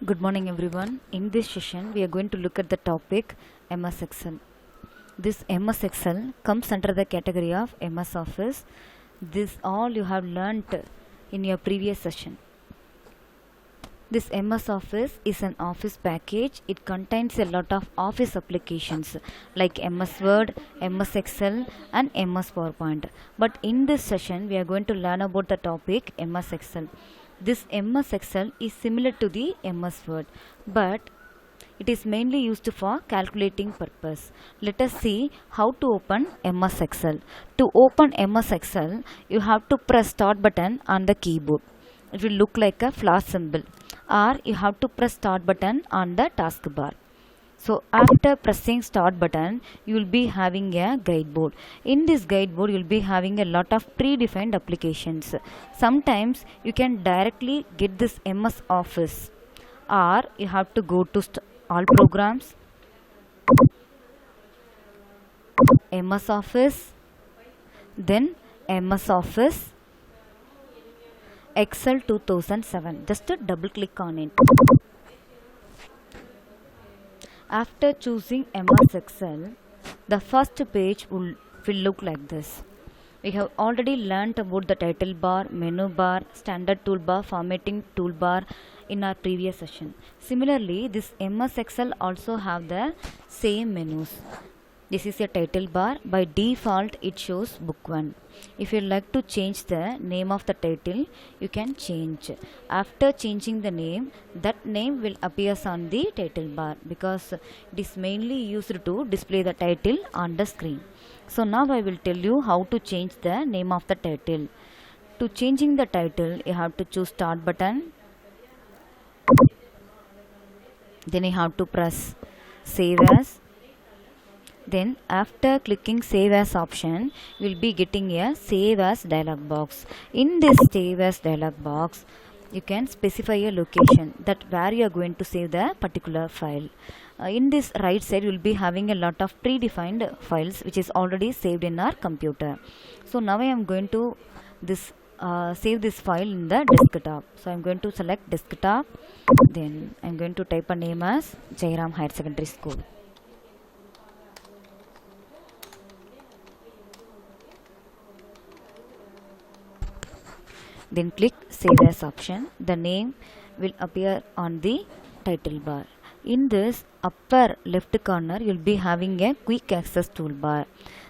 Good morning, everyone. In this session, we are going to look at the topic MS Excel. This MS Excel comes under the category of MS Office. This all you have learnt in your previous session. This MS Office is an office package. It contains a lot of office applications like MS Word, MS Excel and MS PowerPoint. But in this session, we are going to learn about the topic MS Excel. This MS Excel is similar to the MS Word, but it is mainly used for calculating purpose. Let us see how to open MS Excel. To open MS Excel, you have to press start button on the keyboard. It will look like a flash symbol, or you have to press start button on the taskbar. So after pressing start button, you will be having a guide board. In this guide board, you will be having a lot of predefined applications. Sometimes you can directly get this MS Office, or you have to go to all programs, MS Office, then MS Office, Excel 2007. Just to double click on it. After choosing MS Excel, the first page will look like this. We have already learnt about the title bar, menu bar, standard toolbar, formatting toolbar in our previous session. Similarly, this MS Excel also have the same menus. This is a title bar. By default, it shows book 1. If you like to change the name of the title, you can change. After changing the name, that name will appear on the title bar because it is mainly used to display the title on the screen. So now I will tell you how to change the name of the title. To changing the title, you have to choose start button. Then you have to press save as. Then after clicking save as option, you will be getting a save as dialog box. In this save as dialog box, you can specify a location that where you are going to save the particular file. In this right side, you will be having a lot of predefined files which is already saved in our computer. So now I am going to save this file in the desktop. So I am going to select desktop. Then I am going to type a name as Jairam Higher Secondary School. Then click save as option. The name will appear on the title bar. In this upper left corner, you will be having a quick access toolbar.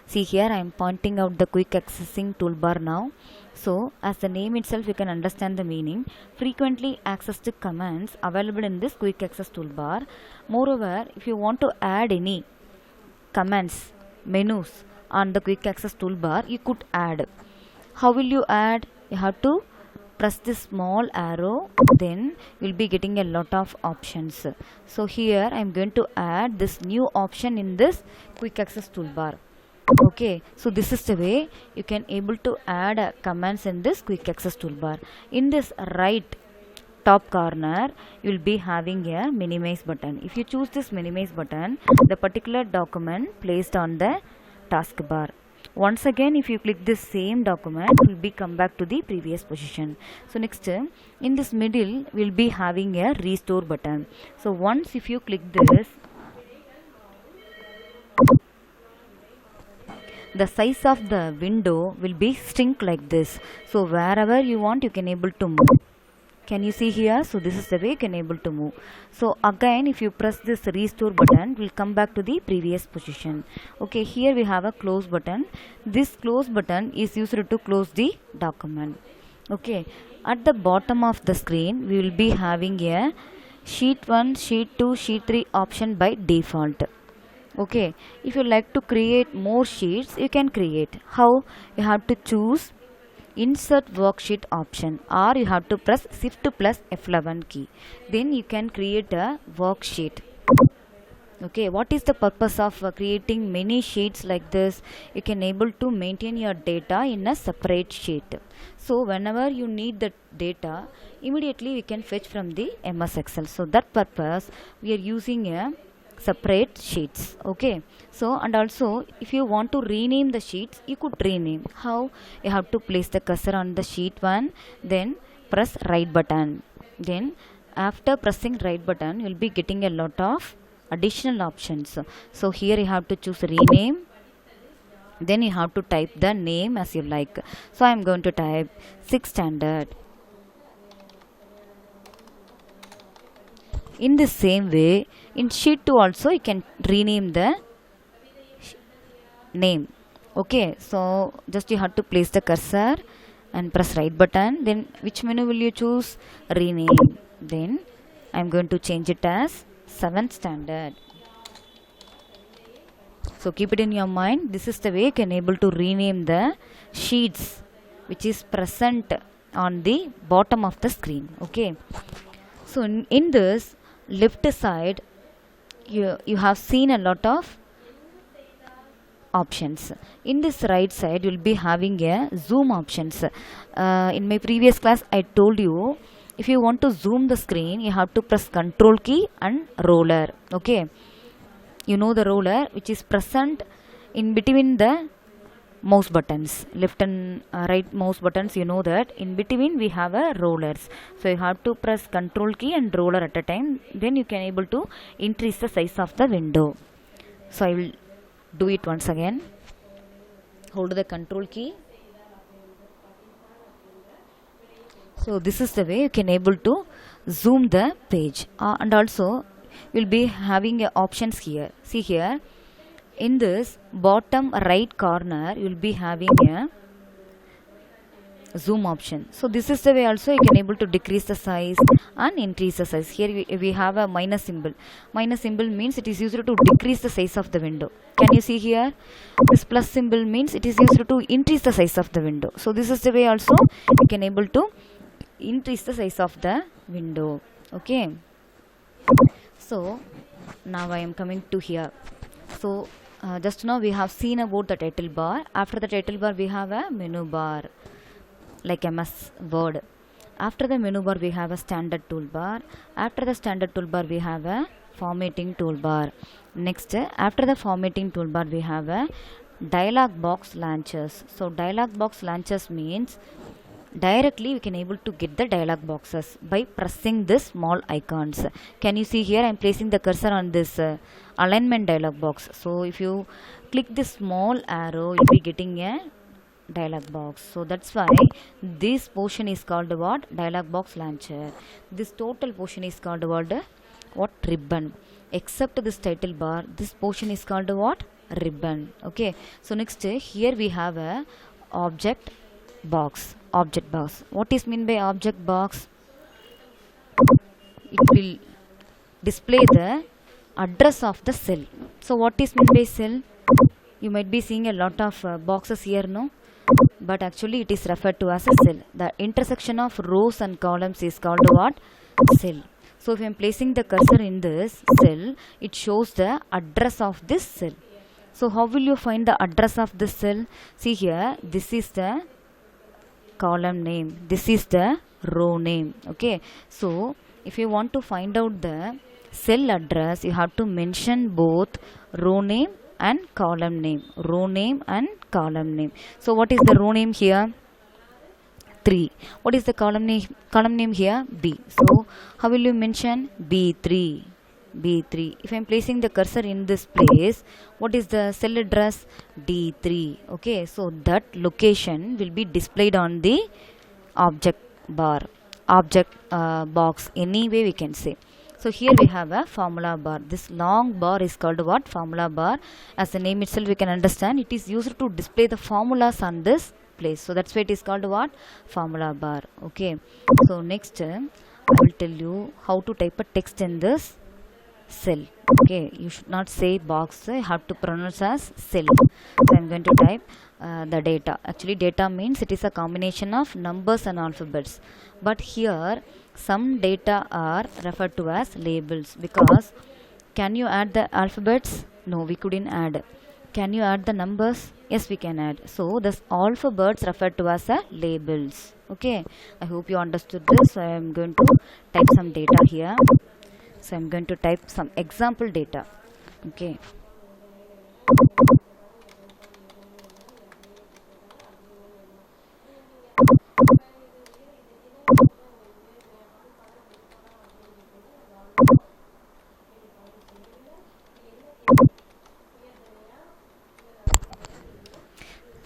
See here, I am pointing out the quick accessing toolbar now. So as the name itself, you can understand the meaning. Frequently accessed commands available in this quick access toolbar. Moreover, if you want to add any commands, menus on the quick access toolbar, you could add. How will you add? You have to press this small arrow, then you will be getting a lot of options. So here I am going to add this new option in this quick access toolbar. Okay, so this is the way you can able to add commands in this quick access toolbar. In this right top corner, you will be having a minimize button. If you choose this minimize button, the particular document placed on the taskbar. Once again, if you click this same document, it will be come back to the previous position. So next, in this middle, we will be having a restore button. So once if you click this, the size of the window will be shrink like this. So wherever you want, you can able to move. Can you see here? So this is the way you can able to move. So again, if you press this restore button, will come back to the previous position. Okay, here we have a close button. This close button is used to close the document. Okay, at the bottom of the screen, we will be having a sheet 1, sheet 2, sheet 3 option by default. Okay, if you like to create more sheets, you can create. How? You have to choose insert worksheet option, or you have to press shift plus F11 key. Then you can create a worksheet. Okay, what is the purpose of creating many sheets like this? You can able to maintain your data in a separate sheet. So whenever you need the data, immediately we can fetch from the MS Excel. So that purpose we are using a separate sheets. Okay, so and also if you want to rename the sheets, you could rename. How? You have to place the cursor on the sheet 1, then press right button, then after pressing right button you will be getting a lot of additional options. So here you have to choose rename, then you have to type the name as you like. So I am going to type 6th standard. In the same way, in sheet 2 also you can rename the name. Okay, so just you have to place the cursor and press right button. Then which menu will you choose? Rename. Then I am going to change it as 7th standard. So keep it in your mind. This is the way you can able to rename the sheets which is present on the bottom of the screen. Okay. So in this left side you have seen a lot of options. In this right side you will be having a zoom options. In my previous class I told you, if you want to zoom the screen you have to press control key and roller. Okay, you know the roller which is present in between the mouse buttons, left and right mouse buttons, you know that in between we have a rollers. So you have to press control key and roller at a time, then you can able to increase the size of the window. So I will do it once again. Hold the control key. So this is the way you can able to zoom the page, and also you will be having options here. See here in this bottom right corner you will be having a zoom option. So this is the way also you can able to decrease the size and increase the size. Here we have a minus symbol. Minus symbol means it is used to decrease the size of the window. Can you see here? This plus symbol means it is used to increase the size of the window. So this is the way also you can able to increase the size of the window. Okay. So now I am coming to here. So just now we have seen about the title bar. After the title bar we have a menu bar like MS Word. After the menu bar we have a standard toolbar. After the standard toolbar we have a formatting toolbar. Next, after the formatting toolbar we have a dialog box launchers. So dialog box launchers means directly we can able to get the dialog boxes by pressing this small icons. Can you see here I am placing the cursor on this alignment dialog box. So if you click this small arrow you will be getting a dialog box. So that's why this portion is called what? Dialog box launcher. This total portion is called what? Ribbon. Except this title bar, this portion is called what? Ribbon. Okay. So next here we have a object box. Object box. What is mean by object box? It will display the address of the cell. So what is mean by cell? You might be seeing a lot of boxes here, no? But actually it is referred to as a cell. The intersection of rows and columns is called what? Cell. So if I am placing the cursor in this cell, it shows the address of this cell. So how will you find the address of this cell? See here, this is the column name, this is the row name. Okay, so if you want to find out the cell address, you have to mention both row name and column name. Row name and column name. So what is the row name here? 3. What is the column name? Column name here? B. So how will you mention? B3. B3. If I am placing the cursor in this place, what is the cell address? D3. Okay, so that location will be displayed on the object bar, object box, any way we can say. So here we have a formula bar. This long bar is called what? Formula bar. As the name itself we can understand, it is used to display the formulas on this place. So that's why it is called what? Formula bar. Okay. So next I will tell you how to type a text in this cell. Okay, you should not say box, you have to pronounce as cell. So I am going to type the data. Actually data means it is a combination of numbers and alphabets, but here some data are referred to as labels, because can you add the alphabets? No, we couldn't add. Can you add the numbers? Yes, we can add. So this alphabets referred to as labels. Okay, I hope you understood this. So I am going to type some data here. So I am going to type some example data. Okay.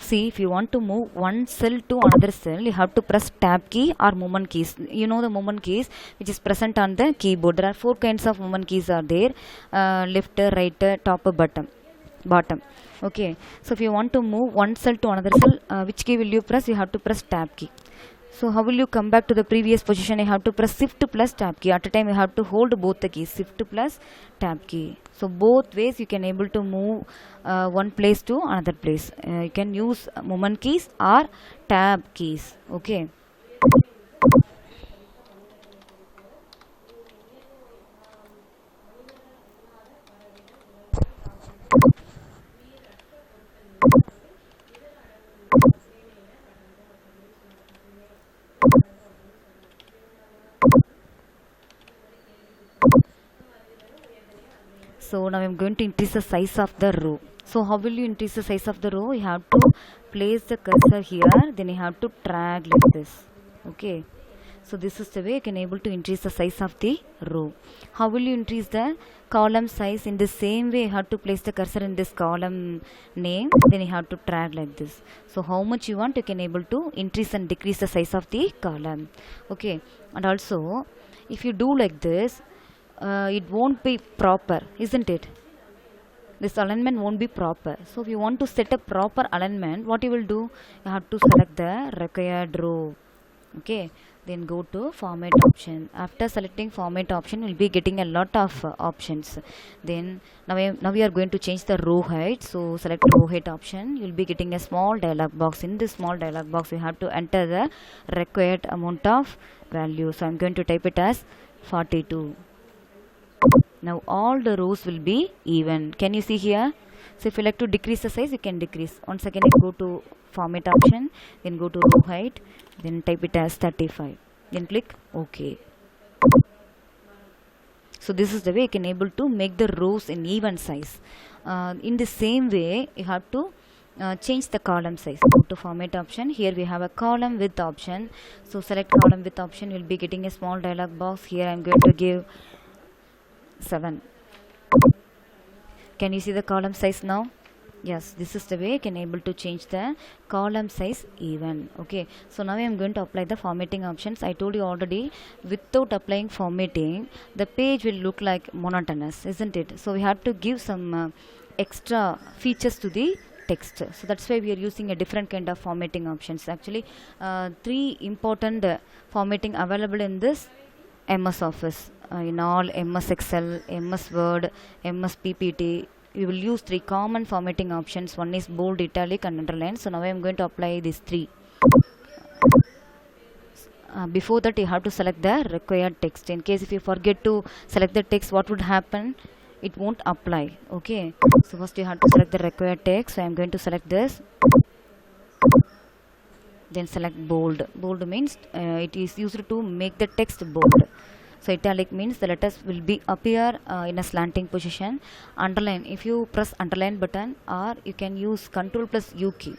See, if you want to move one cell to another cell, you have to press tab key or movement keys. You know the movement keys which is present on the keyboard. There are 4 kinds of movement keys are there: left, right, top, bottom. Okay, so if you want to move one cell to another cell, which key will you press? You have to press tab key. So how will you come back to the previous position? You have to press shift plus tab key. At a time you have to hold both the keys, shift plus tab key. So both ways you can able to move one place to another place. You can use movement keys or tab keys. Okay. So now I'm going to increase the size of the row. So how will you increase the size of the row? You have to place the cursor here, then you have to drag like this. Okay. So this is the way you can able to increase the size of the row. How will you increase the column size? In the same way, you have to place the cursor in this column name, then you have to drag like this. So how much you want, you can able to increase and decrease the size of the column. Okay. And also, if you do like this, it won't be proper, isn't it? This alignment won't be proper. So if you want to set a proper alignment, what you will do? You have to select the required row. Okay, then go to format option. After selecting format option, you'll be getting a lot of options. Then now we are going to change the row height. So select row height option. You'll be getting a small dialog box. In this small dialog box, you have to enter the required amount of value. So I'm going to type it as 42. Now all the rows will be even. Can you see here? So if you like to decrease the size, you can decrease. Once again, you go to format option, then go to row height, then type it as 35. Then click OK. So this is the way you can able to make the rows in even size. In the same way, you have to change the column size. Go to format option. Here we have a column width option. So select column width option. You will be getting a small dialog box. Here I am going to give 7. Can you see the column size now? Yes, this is the way you can able to change the column size even. Okay, so now I am going to apply the formatting options. I told you already, without applying formatting, the page will look like monotonous, isn't it? So we have to give some extra features to the text. So that's why we are using a different kind of formatting options. Actually, 3 important formatting available in this MS Office. In all MS Excel, MS Word, MS PPT, we will use 3 common formatting options. One is bold, italic and underline. So now I am going to apply these 3. Before that, you have to select the required text. In case if you forget to select the text, what would happen? It won't apply. Okay, so first you have to select the required text. So I am going to select this. Then select bold. Bold means it is used to make the text bold. So italic means the letters will be appear in a slanting position. Underline, if you press underline button, or you can use Ctrl plus U key.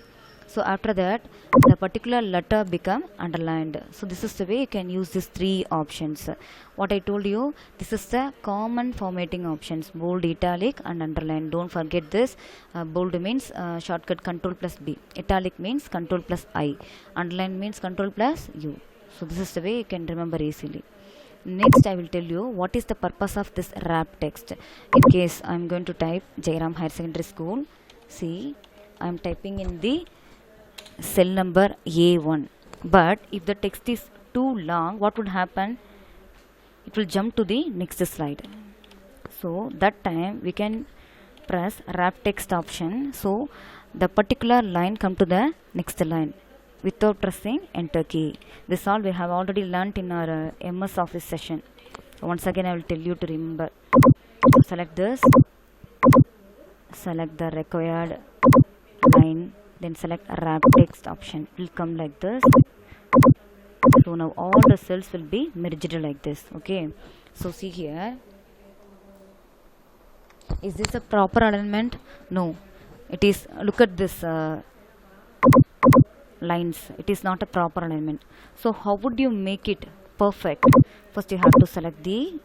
So after that, the particular letter become underlined. So this is the way you can use these 3 options. What I told you, this is the common formatting options: bold, italic and underline. Don't forget this. Bold means shortcut Ctrl plus B. Italic means Ctrl plus I. Underline means Ctrl plus U. So this is the way you can remember easily. Next, I will tell you what is the purpose of this wrap text. In case I am going to type Jairam Higher Secondary School, see, I am typing in the cell number A1. But if the text is too long, what would happen? It will jump to the next slide. So that time we can press wrap text option. So the particular line come to the next line without pressing enter key. This all we have already learnt in our MS Office session. So once again I will tell you to remember. So select this, select the required line, then select wrap text option. It will come like this. So now all the cells will be merged like this. Okay, so see here, is this a proper alignment? No, it is. Look at this lines, it is not a proper alignment. So how would you make it perfect? First you have to select the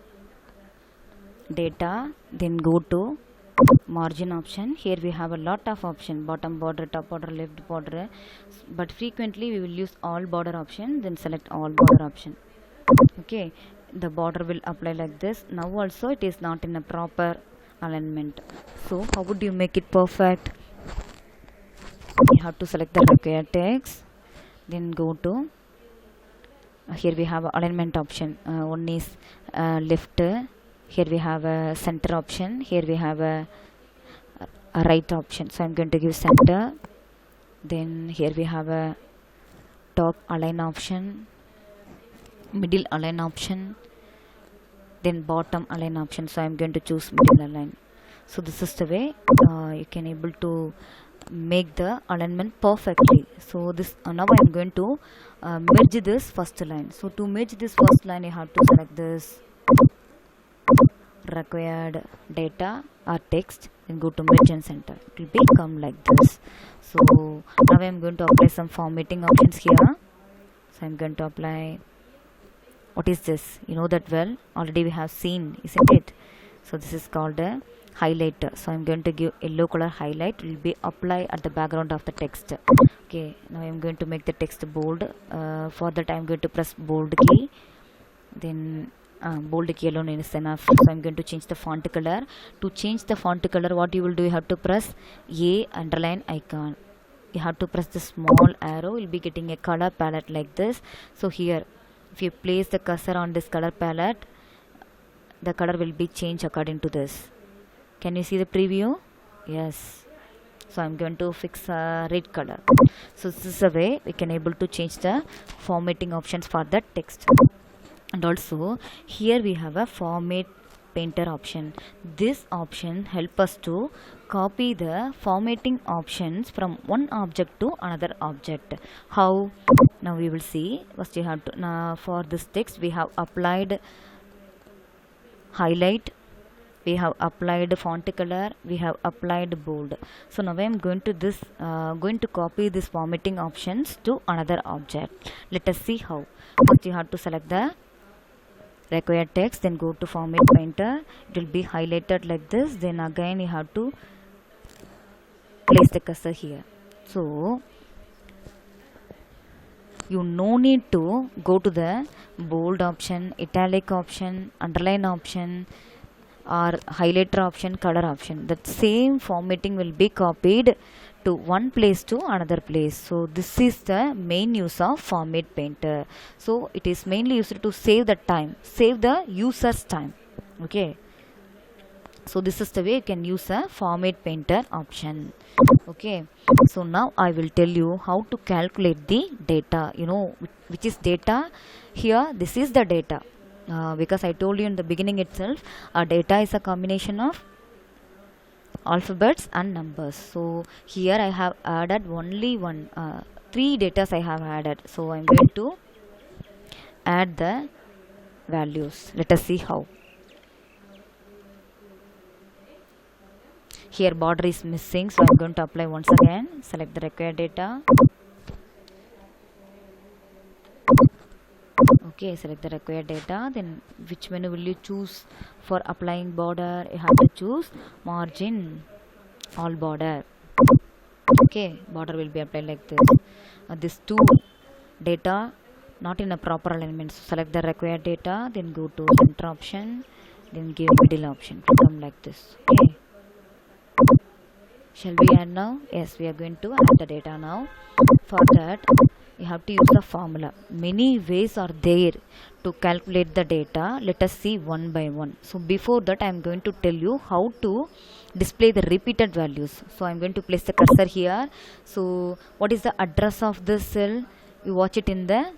data, then go to Margin option, here we have a lot of option, bottom border, top border, left border, but frequently we will use all border option, then select all border option. Okay, the border will apply like this. Now also it is not in a proper alignment, so how would you make it perfect? You have to select the required text, then go to here we have alignment option. One is left, here we have a center option, here we have a right option, so I'm going to give center. Then here we have a top align option, middle align option, then bottom align option, so I'm going to choose middle align. So this is the way you can able to make the alignment perfectly. So this now I'm going to merge this first line. So to merge this first line, you have to select this required data or text, then go to merge and center. It will become like this. So now I'm going to apply some formatting options here. So I'm going to apply, what is this? You know that well, already we have seen, isn't it? So this is called a highlighter. So I'm going to give yellow color highlight, will be applied at the background of the text. Okay, now I'm going to make the text bold. For that I'm going to press bold key, then bold key alone is enough. So I'm going to change the font color. To change the font color, what you will do, you have to press A underline icon. You have to press the small arrow, you'll be getting a color palette like this. So here, if you place the cursor on this color palette, the color will be changed according to this. Can you see the preview? Yes. So I'm going to fix red color. So this is a way we can able to change the formatting options for the text. And also here we have a format painter option. This option help us to copy the formatting options from one object to another object. How? Now we will see. First you have to, now for this text we have applied highlight, we have applied font color, we have applied bold. So now I am going to copy this formatting options to another object. Let us see how. First you have to select the required text, then go to format painter. It will be highlighted like this. Then again you have to place the cursor here. So you no need to go to the bold option, italic option, underline option, or highlighter option, color option. That same formatting will be copied to one place to another place. So this is the main use of format painter. So it is mainly used to save the time, save the user's time. Okay, so this is the way you can use a format painter option. Okay, so now I will tell you how to calculate the data. You know which is data. Here this is the data, because I told you in the beginning itself, data is a combination of alphabets and numbers. So here I have added only three data I have added. So I'm going to add the values. Let us see how. Here border is missing, so I'm going to apply once again. Select the required data. Okay, select the required data. Then which menu will you choose for applying border? You have to choose margin, all border. Okay, border will be applied like this. This two data not in a proper alignment. So select the required data, then go to center option, then give middle option to come like this. Okay. Shall we add now? Yes, we are going to add the data now. For that, you have to use the formula. Many ways are there to calculate the data. Let us see one by one. So before that, I am going to tell you how to display the repeated values. So I am going to place the cursor here. So what is the address of this cell? You watch it in the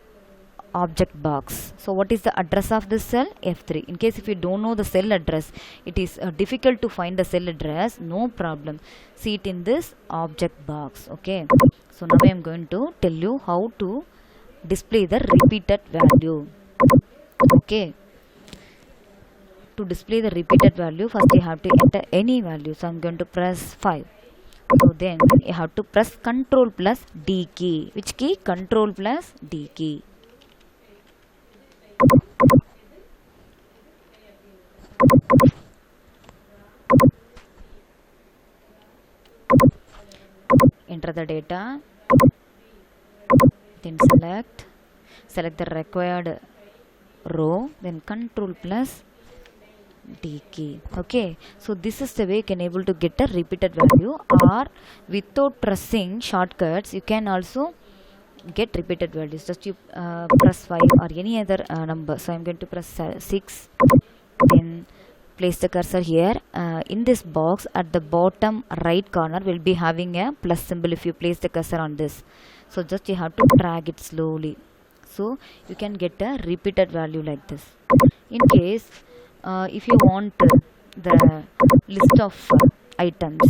object box. So what is the address of this cell? F3. In case if you don't know the cell address, it is difficult to find the cell address, no problem, see it in this object box. Okay, so now I am going to tell you how to display the repeated value. Okay, to display the repeated value, first you have to enter any value. So I am going to press 5. So then you have to press Control plus D key. Which key? Control plus D key. enter the data, then select the required row, then control plus D key. Okay, so this is the way you can able to get a repeated value, or without pressing shortcuts you can also get repeated values. Just you press 5 or any other number. So I'm going to press 6, then place the cursor here. In this box at the bottom right corner will be having a plus symbol if you place the cursor on this. So just you have to drag it slowly, so you can get a repeated value like this. In case if you want the list of items,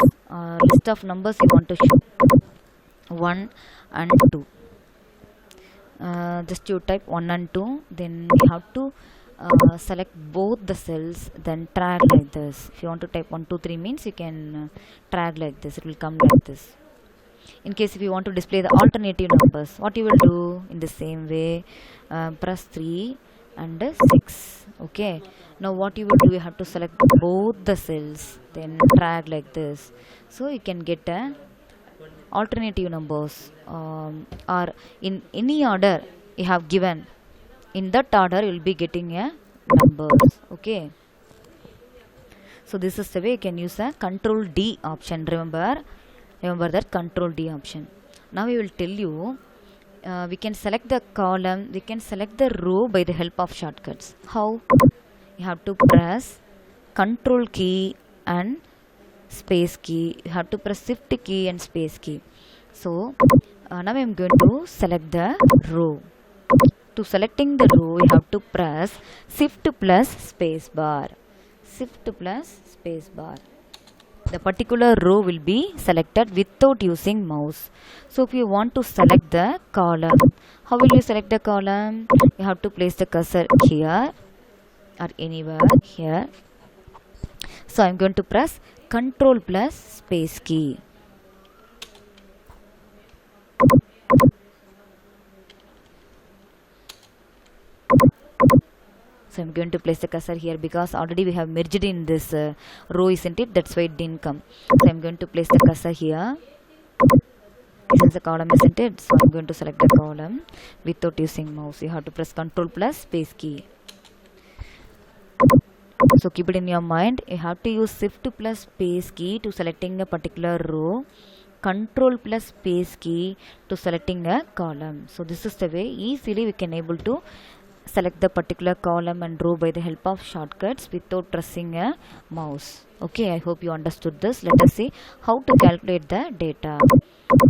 list of numbers you want to show 1 and 2, just you type 1 and 2, then you have to select both the cells, then drag like this. If you want to type 1 2 3 means you can drag like this, it will come like this. In case if you want to display the alternative numbers, what you will do in the same way, press 3 and 6. Okay, now what you will do, you have to select both the cells, then drag like this, so you can get a alternative numbers, or in any order you have given, in that order you will be getting a numbers. Okay, so this is the way you can use a control D option. Remember that control D option. Now we will tell you, we can select the column, we can select the row by the help of shortcuts. How? You have to press control key and space key. You have to press shift key and space key. So now I am going to select the row. To selecting the row you have to press shift plus space bar. Shift plus space bar. The particular row will be selected without using mouse. So if you want to select the column, how will you select the column? You have to place the cursor here or anywhere here. So I am going to press control plus space key. So I'm going to place the cursor here because already we have merged in this row, isn't it? That's why it didn't come. So I'm going to place the cursor here. This is the column, isn't it? So I'm going to select the column without using mouse. You have to press control plus space key. So keep it in your mind. You have to use shift plus space key to selecting a particular row, control plus space key to selecting a column. So this is the way easily we can able to select the particular column and row by the help of shortcuts without pressing a mouse. Okay, I hope you understood this. Let us see how to calculate the data.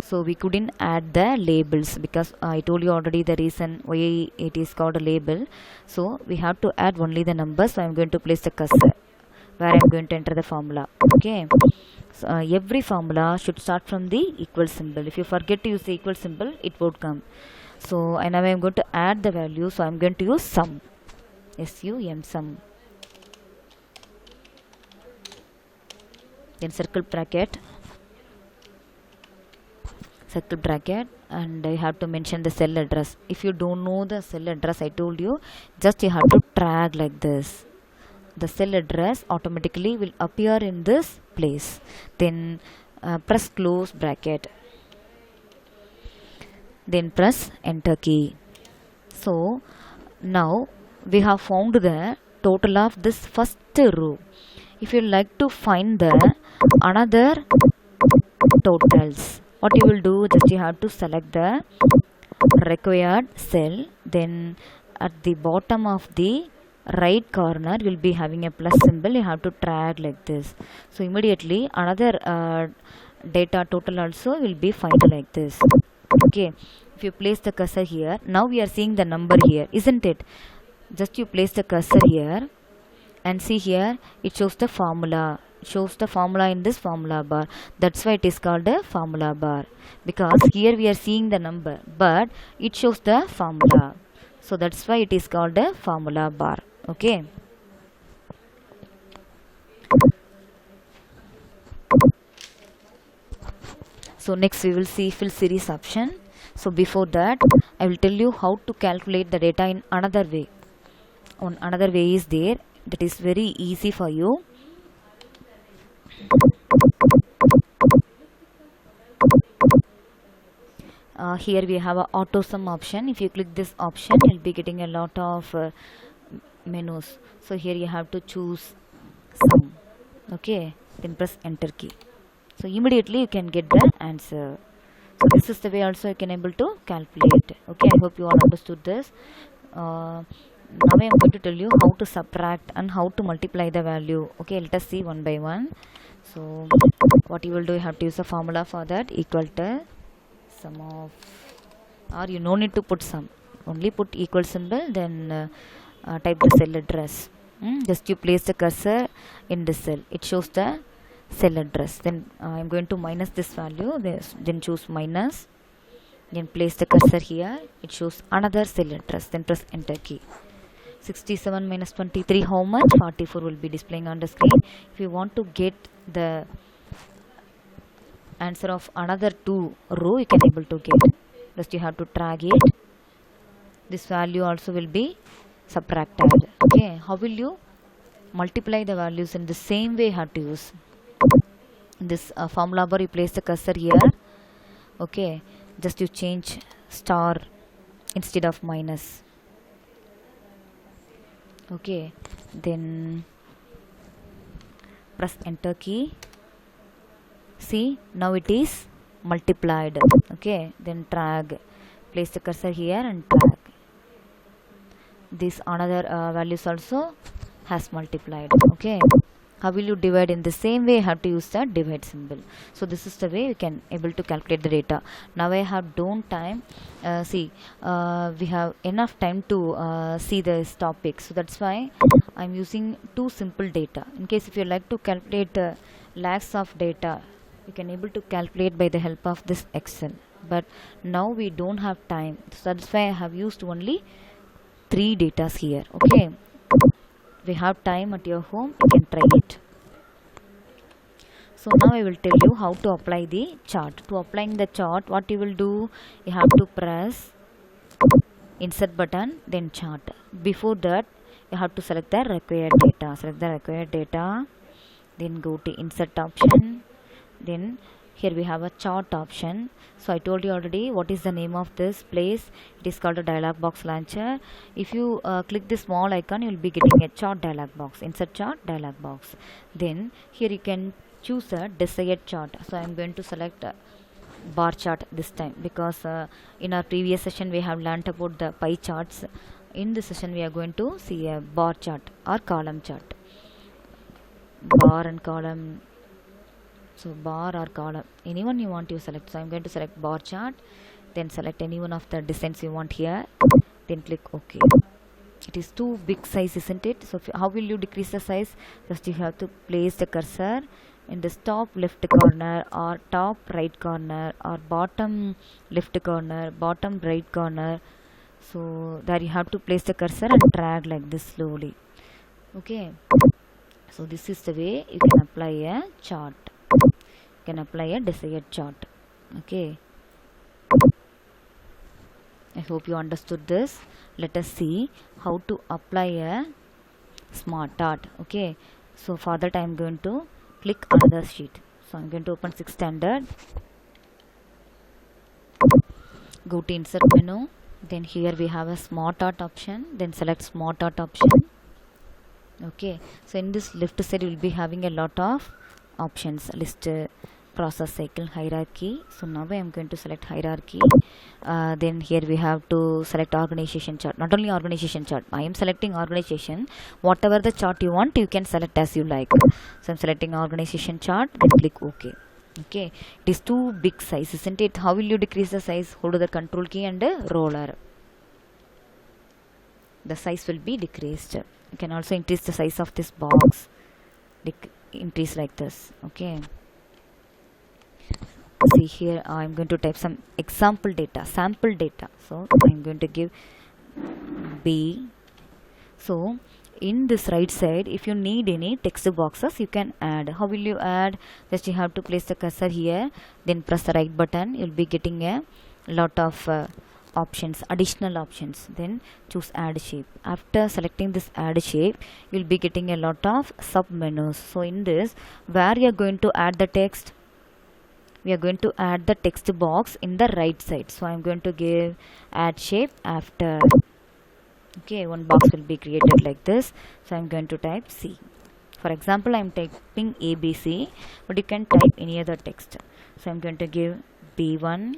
So we couldn't add the labels because I told you already the reason why it is called a label. So we have to add only the numbers. So I am going to place the cursor where I am going to enter the formula. Okay, so every formula should start from the equal symbol. If you forget to use the equal symbol, it won't come. So and now I am going to add the value. So I am going to use sum, SUM, sum. Then circle bracket, and you have to mention the cell address. If you don't know the cell address, I told you, just you have to drag like this. The cell address automatically will appear in this place. Then press close bracket. Then press enter key. So now we have found the total of this first row. If you like to find the another totals, what you will do, just you have to select the required cell, then at the bottom of the right corner will be having a plus symbol. You have to drag like this. So immediately another data total also will be found like this. Okay, if you place the cursor here, now we are seeing the number here, isn't it? Just you place the cursor here and see here, it shows the formula. It shows the formula in this formula bar. That's why it is called a formula bar, because here we are seeing the number but it shows the formula. So that's why it is called a formula bar. Okay. So next we will see fill series option. So before that I will tell you how to calculate the data in another way. Another way is there, that is very easy for you. Here we have a auto sum option. If you click this option, you'll be getting a lot of menus. So here you have to choose sum. Okay, then press enter key. So immediately you can get the answer. So this is the way also you can able to calculate. Okay, I hope you all understood this. Now I am going to tell you how to subtract and how to multiply the value. Okay, let us see one by one. So what you will do, you have to use a formula for that, equal to sum of, or you no need to put sum, only put equal symbol, then type the cell address. Just you place the cursor in this cell, it shows the cell address. Then I am going to minus this value, then choose minus, then place the cursor here, it shows another cell address, then press enter key. 67 minus 23, how much? 44 will be displaying on the screen. If you want to get the answer of another two row, you can able to get. Just you have to drag it. This value also will be subtracted. Okay, how will you multiply the values? In the same way you have to use this formula bar. You place the cursor here. Okay, just you change star instead of minus. Okay, then press enter key. See, now it is multiplied. Okay, then drag, place the cursor here and drag. This another values also has multiplied. Okay, how will you divide? In the same way you have to use the divide symbol. So this is the way you can able to calculate the data. Now I have done time. We have enough time to see this topic, so that's why I'm using two simple data. In case if you like to calculate lakhs of data, you can able to calculate by the help of this Excel, but now we don't have time, so that's why I have used only 3 datas here. Okay, we have time at your home, you can try it. So now I will tell you how to apply the chart. To applying the chart, what you will do, you have to press insert button, then chart. Before that you have to select the required data, then go to insert option, then here we have a chart option. So I told you already what is the name of this place. It is called a dialog box launcher. If you click this small icon, you will be getting a chart dialog box, insert chart dialog box. Then here you can choose a desired chart. So I am going to select bar chart this time, because in our previous session we have learnt about the pie charts. In this session we are going to see a bar chart or column chart. Bar and column. So bar or column, anyone you want to select. So I'm going to select bar chart, then select any one of the designs you want here, then click OK. It is too big size, isn't it? So how will you decrease the size? Just you have to place the cursor in this top left corner or top right corner or bottom left corner, bottom right corner. So there you have to place the cursor and drag like this slowly. Okay, so this is the way you can apply a chart. You can apply a desired chart. Okay, I hope you understood this. Let us see how to apply a smart art. Okay, so for that I am going to click another sheet. So I am going to open 6th standard, go to insert menu, then here we have a smart art option, then select smart art option. Okay, so in this left side you will be having a lot of options, list, process cycle, hierarchy. So now I am going to select hierarchy. Then here we have to select organization chart. Not only organization chart, I am selecting organization. Whatever the chart you want, you can select as you like. So I am selecting organization chart, then click OK. Okay, it is too big size, isn't it? How will you decrease the size? Hold the control key and roller. The size will be decreased. You can also increase the size of this box. Increase like this. Okay, see here I am going to type some example data, sample data. So I am going to give B. So in this right side, if you need any text boxes, you can add. How will you add? Just you have to place the cursor here, then press the right button. You'll be getting a lot of options, additional options. Then choose add shape. After selecting this add shape, you'll be getting a lot of sub menus. So in this, where you are going to add the text, we are going to add the text box in the right side. So I'm going to give add shape after. Okay, one box will be created like this. So I'm going to type C. For example, I'm typing ABC, but you can type any other text. So I'm going to give B1.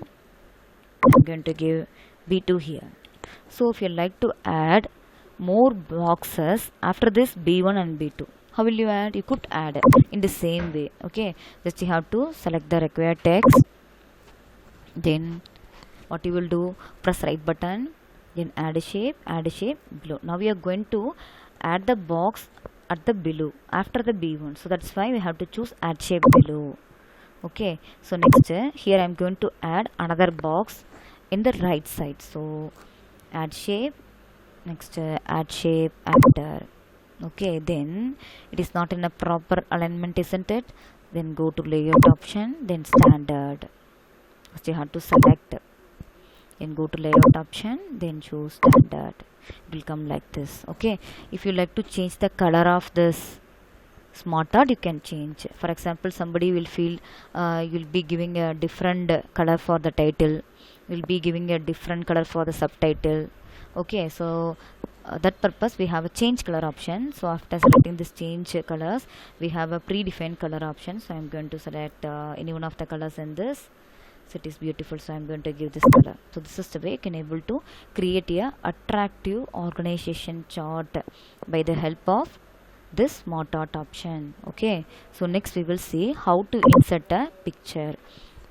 I'm going to give B2 here. So if you like to add more boxes after this B1 and B2, how will you add? You could add in the same way. Okay, just you have to select the required text. Then what you will do, press right button, then add a shape below. Now we are going to add the box at the below after the B1, so that's why we have to choose add shape below. Okay, so next here I am going to add another box in the right side. So add shape, next add shape after. Okay, then it is not in a proper alignment, isn't it? Then go to layout option, then standard. First you have to select, then go to layout option, then choose standard. It will come like this. Okay, if you like to change the color of this smart art, you can change. For example, somebody will feel you'll be giving a different color for the title, will be giving a different color for the subtitle. Okay, so that purpose we have a change color option. So after selecting this change colors, we have a predefined color option. So I'm going to select any one of the colors in this. So it is beautiful, so I'm going to give this color. So this is the way you can able to create a attractive organization chart by the help of this smart art option. Okay, so next we will see how to insert a picture.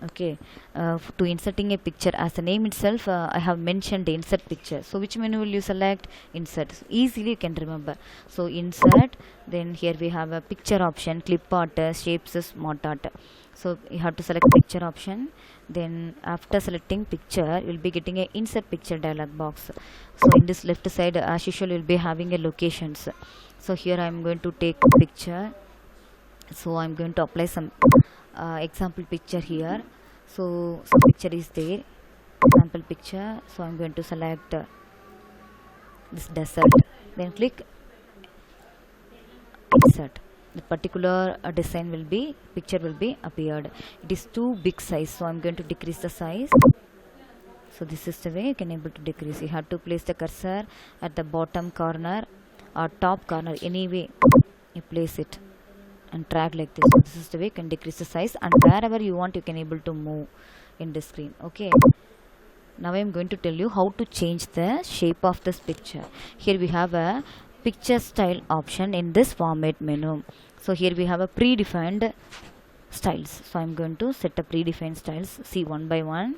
Okay, to inserting a picture, as the name itself I have mentioned insert picture. So which menu will you select? Insert. So easily you can remember. So insert, then here we have a picture option, clip art, shapes, smart art. So you have to select picture option. Then after selecting picture, you will be getting a insert picture dialog box. So in this left side, as usual, you will be having a locations. So here I am going to take a picture. So I am going to apply some example picture here. So some picture is there, example picture. So I am going to select this desert. Then click insert. The particular design will be, picture will be appeared. It is too big size, so I'm going to decrease the size. So this is the way you can able to decrease. You have to place the cursor at the bottom corner or top corner, any way you place it and drag like this. So this is the way you can decrease the size, and wherever you want you can able to move in the screen. Okay, now I am going to tell you how to change the shape of this picture. Here we have a picture style option in this format menu. So here we have a predefined styles. So I'm going to set a predefined styles. See one by one.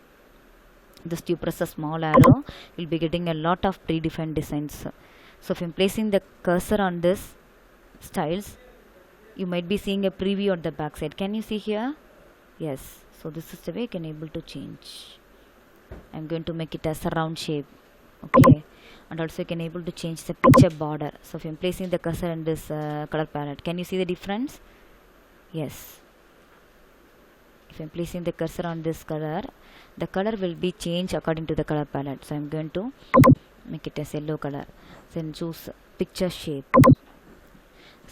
Just you press a small arrow, you'll be getting a lot of predefined designs. So if I'm placing the cursor on this styles, you might be seeing a preview on the back side. Can you see here? Yes. So this is the way you can able to change. I'm going to make it as a round shape. Okay, and also you can able to change the picture border. So if I'm placing the cursor in this color palette, can you see the difference? Yes. If I'm placing the cursor on this color, the color will be changed according to the color palette. So I'm going to make it as yellow color. Then choose picture shape.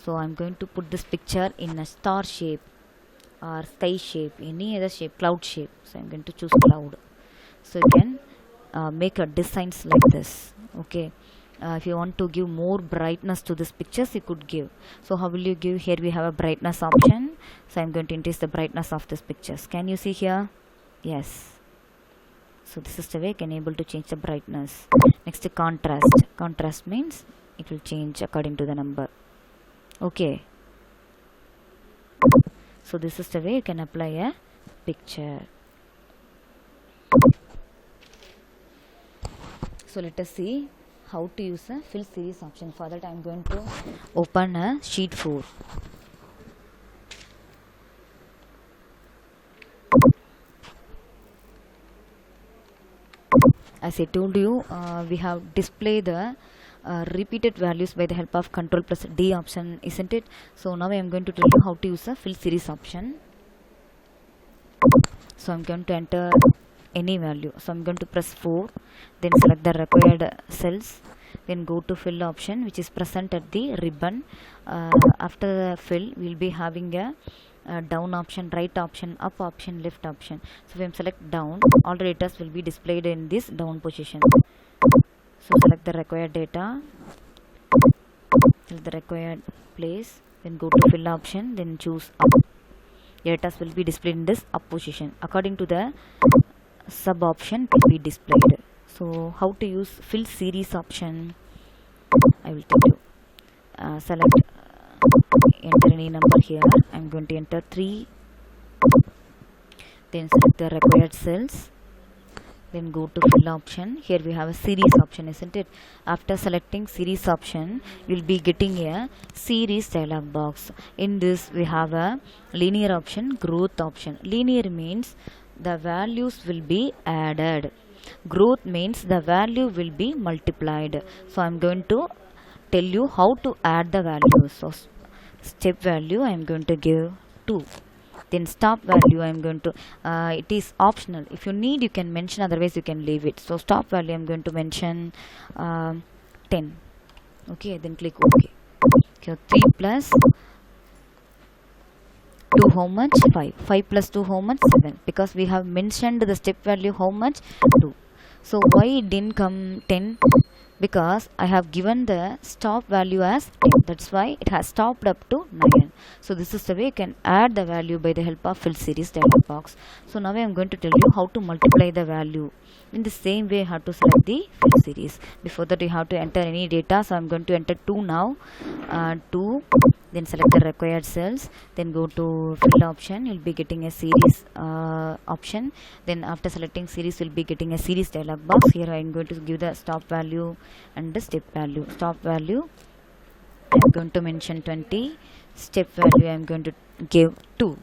So I'm going to put this picture in a star shape or sky shape, any other shape, cloud shape. So I'm going to choose cloud. So you can make a designs like this. Okay, if you want to give more brightness to this pictures, you could give. So how will you give? Here we have a brightness option. So I'm going to increase the brightness of this pictures. Can you see here? Yes. So this is the way you can able to change the brightness. Next, contrast. Contrast means it will change according to the number. Okay, so this is the way you can apply a picture. So let us see how to use a fill series option. For that I am going to open a sheet 4. As I told you, we have displayed the repeated values by the help of Control plus D option, isn't it? So now I am going to tell you how to use a fill series option. So I am going to enter any value. So I am going to press 4, then select the required cells, then go to fill option, which is present at the ribbon. After the fill, we will be having a down option, right option, up option, left option. So when select down, all the data will be displayed in this down position. So select the required data, select the required place, then go to fill option, then choose up. Data will be displayed in this up position. According to the sub option will be displayed. So how to use fill series option, I will tell you. Select enter any number here. I'm going to enter 3, then select the required cells, then go to fill option. Here we have a series option, isn't it? After selecting series option, you'll be getting a series dialog box. In this we have a linear option, growth option. Linear means the values will be added, growth means the value will be multiplied. So I'm going to tell you how to add the values. So step value I am going to give 2, then stop value I am going to it is optional, if you need you can mention, otherwise you can leave it. So stop value I am going to mention 10. Okay, then click OK. Okay, 3 plus 2 how much? 5. 5 plus 2 how much? 7, because we have mentioned the step value how much? 2. So why it didn't come 10? Because I have given the stop value as 10, that's why it has stopped up to 9. So this is the way you can add the value by the help of fill series dialog box. So now I am going to tell you how to multiply the value. In the same way, how to select the fill series. Before that you have to enter any data, so I am going to enter 2 now. 2, then select the required cells, then go to fill option, you'll be getting a series option. Then after selecting series, you'll be getting a series dialog box. Here I am going to give the stop value and the step value. Stop value I am going to mention 20, step value I am going to give 2.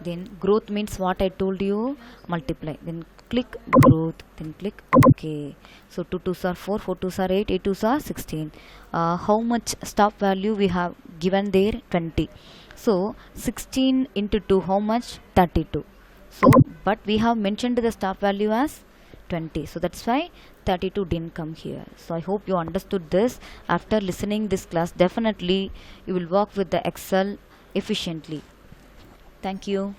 Then growth means what I told you, multiply. Then click growth, then click OK. So 2 2s are 4, 4 2s are 8, 8 2s are 16. How much stop value we have given there? 20. So 16 into 2 how much? 32. So but we have mentioned the stop value as 20, so that's why 32 didn't come here. So I hope you understood this. After listening this class, definitely you will work with the Excel efficiently. Thank you.